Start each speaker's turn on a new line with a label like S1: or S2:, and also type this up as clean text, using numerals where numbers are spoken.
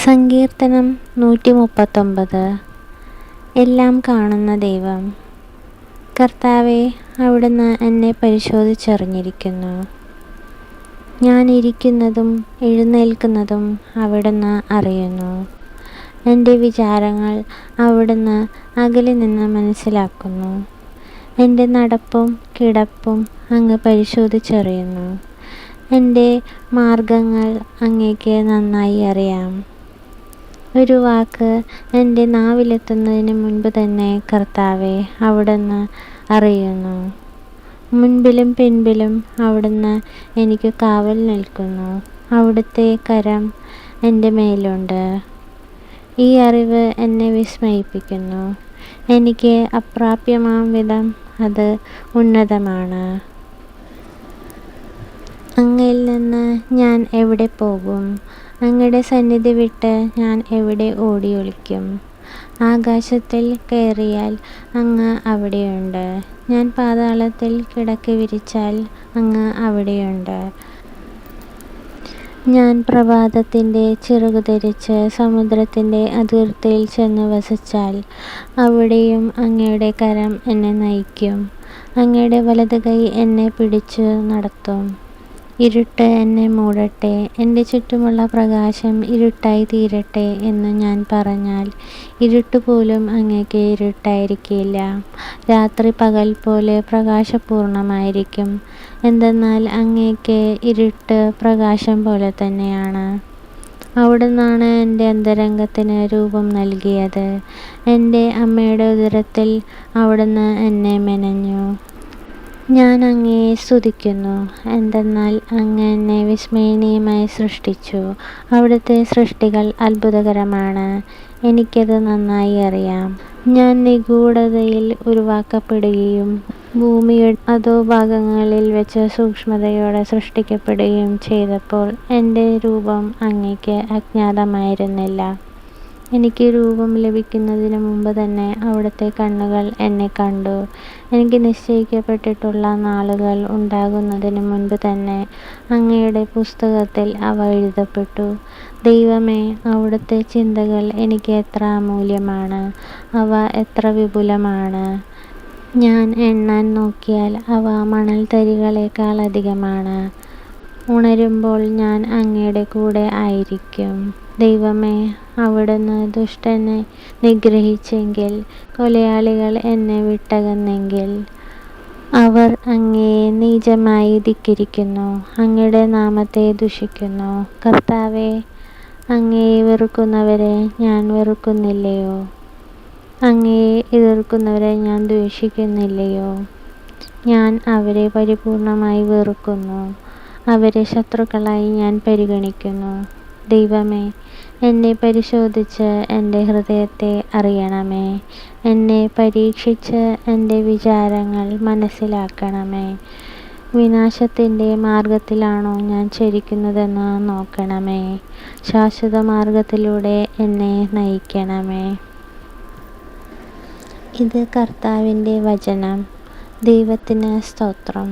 S1: സങ്കീർത്തനം 139. എല്ലാം കാണുന്ന ദൈവം. കർത്താവേ, അവിടുന്ന് എന്നെ പരിശോധിച്ചറിഞ്ഞിരിക്കുന്നു. ഞാൻ ഇരിക്കുന്നതും എഴുന്നേൽക്കുന്നതും അവിടുന്ന് അറിയുന്നു. എൻ്റെ വിചാരങ്ങൾ അവിടുന്ന് അകലെ നിന്ന് മനസ്സിലാക്കുന്നു. എൻ്റെ നടപ്പും കിടപ്പും അങ്ങ് പരിശോധിച്ചറിയുന്നു. എൻ്റെ മാർഗങ്ങൾ അങ്ങേക്ക് നന്നായി അറിയാം. ഒരു വാക്ക് എൻ്റെ നാവിലെത്തുന്നതിന് മുൻപ് തന്നെ കർത്താവേ, അവിടുന്ന് അറിയുന്നു. മുൻപിലും പിൻപിലും അവിടുന്ന് എനിക്ക് കാവൽ നിൽക്കുന്നു. അവിടുത്തെ കരം എൻ്റെ മേലുണ്ട്. ഈ അറിവ് എന്നെ വിസ്മയിപ്പിക്കുന്നു. എനിക്ക് അപ്രാപ്യമാം വിധം അത് ഉന്നതമാണ്. അങ്ങയിൽ നിന്ന് ഞാൻ എവിടെ പോകും? അങ്ങയുടെ സന്നിധി വിട്ട് ഞാൻ എവിടെ ഓടിയൊളിക്കും? ആകാശത്തിൽ കയറിയാൽ അങ്ങ് അവിടെയുണ്ട്. ഞാൻ പാതാളത്തിൽ കിടക്ക വിരിച്ചാൽ അങ്ങ് അവിടെയുണ്ട്. ഞാൻ പ്രഭാതത്തിൻ്റെ ചിറകു ധരിച്ച് സമുദ്രത്തിൻ്റെ അതിർത്തിയിൽ ചെന്ന് വസിച്ചാൽ അവിടെയും അങ്ങയുടെ കരം എന്നെ നയിക്കും. അങ്ങയുടെ വലത് കൈ എന്നെ പിടിച്ചു നടത്തും. ഇരുട്ട് എന്നെ മൂടട്ടെ, എൻ്റെ ചുറ്റുമുള്ള പ്രകാശം ഇരുട്ടായി തീരട്ടെ എന്ന് ഞാൻ പറഞ്ഞാൽ ഇരുട്ടുപോലും അങ്ങേക്ക് ഇരുട്ടായിരിക്കില്ല. രാത്രി പകൽ പോലെ പ്രകാശപൂർണമായിരിക്കും. എന്തെന്നാൽ അങ്ങേക്ക് ഇരുട്ട് പ്രകാശം പോലെ തന്നെയാണ്. അവിടുന്നാണ് എൻ്റെ അന്തരംഗത്തിന് രൂപം നൽകിയത്. എൻ്റെ അമ്മയുടെ ഉദരത്തിൽ അവിടുന്ന് എന്നെ മെനഞ്ഞു. ഞാൻ അങ്ങയെ സ്തുതിക്കുന്നു. എന്തെന്നാൽ അങ്ങ് എന്നെ വിസ്മയനീയമായി സൃഷ്ടിച്ചു. അവിടുത്തെ സൃഷ്ടികൾ അത്ഭുതകരമാണ്. എനിക്കത് നന്നായി അറിയാം. ഞാൻ നിഗൂഢതയിൽ ഉരുവാക്കപ്പെടുകയും ഭൂമിയുടെ അധോഭാഗങ്ങളിൽ വെച്ച് സൂക്ഷ്മതയോടെ സൃഷ്ടിക്കപ്പെടുകയും ചെയ്തപ്പോൾ എൻ്റെ രൂപം അങ്ങേക്ക് അജ്ഞാതമായിരുന്നില്ല. എനിക്ക് രൂപം ലഭിക്കുന്നതിന് മുമ്പ് തന്നെ അവിടുത്തെ കണ്ണുകൾ എന്നെ കണ്ടു. എനിക്ക് നിശ്ചയിക്കപ്പെട്ടിട്ടുള്ള നാളുകൾ ഉണ്ടാകുന്നതിന് മുൻപ് തന്നെ അങ്ങയുടെ പുസ്തകത്തിൽ അവ എഴുതപ്പെട്ടു. ദൈവമേ, അവിടുത്തെ ചിന്തകൾ എനിക്ക് എത്ര അമൂല്യമാണ്! അവ എത്ര വിപുലമാണ്! ഞാൻ എണ്ണാൻ നോക്കിയാൽ അവ മണൽത്തരികളേക്കാൾ അധികമാണ്. ഉണരുമ്പോൾ ഞാൻ അങ്ങയുടെ കൂടെ ആയിരിക്കും. ദൈവമേ, അവിടുന്ന് ദുഷ്ടനെ നിഗ്രഹിച്ചെങ്കിൽ, കൊലയാളികൾ എന്നെ വിട്ടകന്നെങ്കിൽ. അവർ അങ്ങയെ നീചമായി ധിക്കരിക്കുന്നു, അങ്ങയുടെ നാമത്തെ ദുഷിക്കുന്നു. കർത്താവേ, അങ്ങയെ വെറുക്കുന്നവരെ ഞാൻ വെറുക്കുന്നില്ലയോ? അങ്ങയെ എതിർക്കുന്നവരെ ഞാൻ ദ്വേഷിക്കുന്നില്ലയോ? ഞാൻ അവരെ പരിപൂർണമായി വെറുക്കുന്നു. അവരെ ശത്രുക്കളായി ഞാൻ പരിഗണിക്കുന്നു. ദൈവമേ, എന്നെ പരിശോധിച്ച് എൻ്റെ ഹൃദയത്തെ അറിയണമേ. എന്നെ പരീക്ഷിച്ച് എൻ്റെ വിചാരങ്ങൾ മനസ്സിലാക്കണമേ. വിനാശത്തിൻ്റെ മാർഗത്തിലാണോ ഞാൻ ചരിക്കുന്നതെന്ന് നോക്കണമേ. ശാശ്വത മാർഗത്തിലൂടെ എന്നെ നയിക്കണമേ. ഇത് കർത്താവിൻ്റെ വചനം. ദൈവത്തിന് സ്തോത്രം.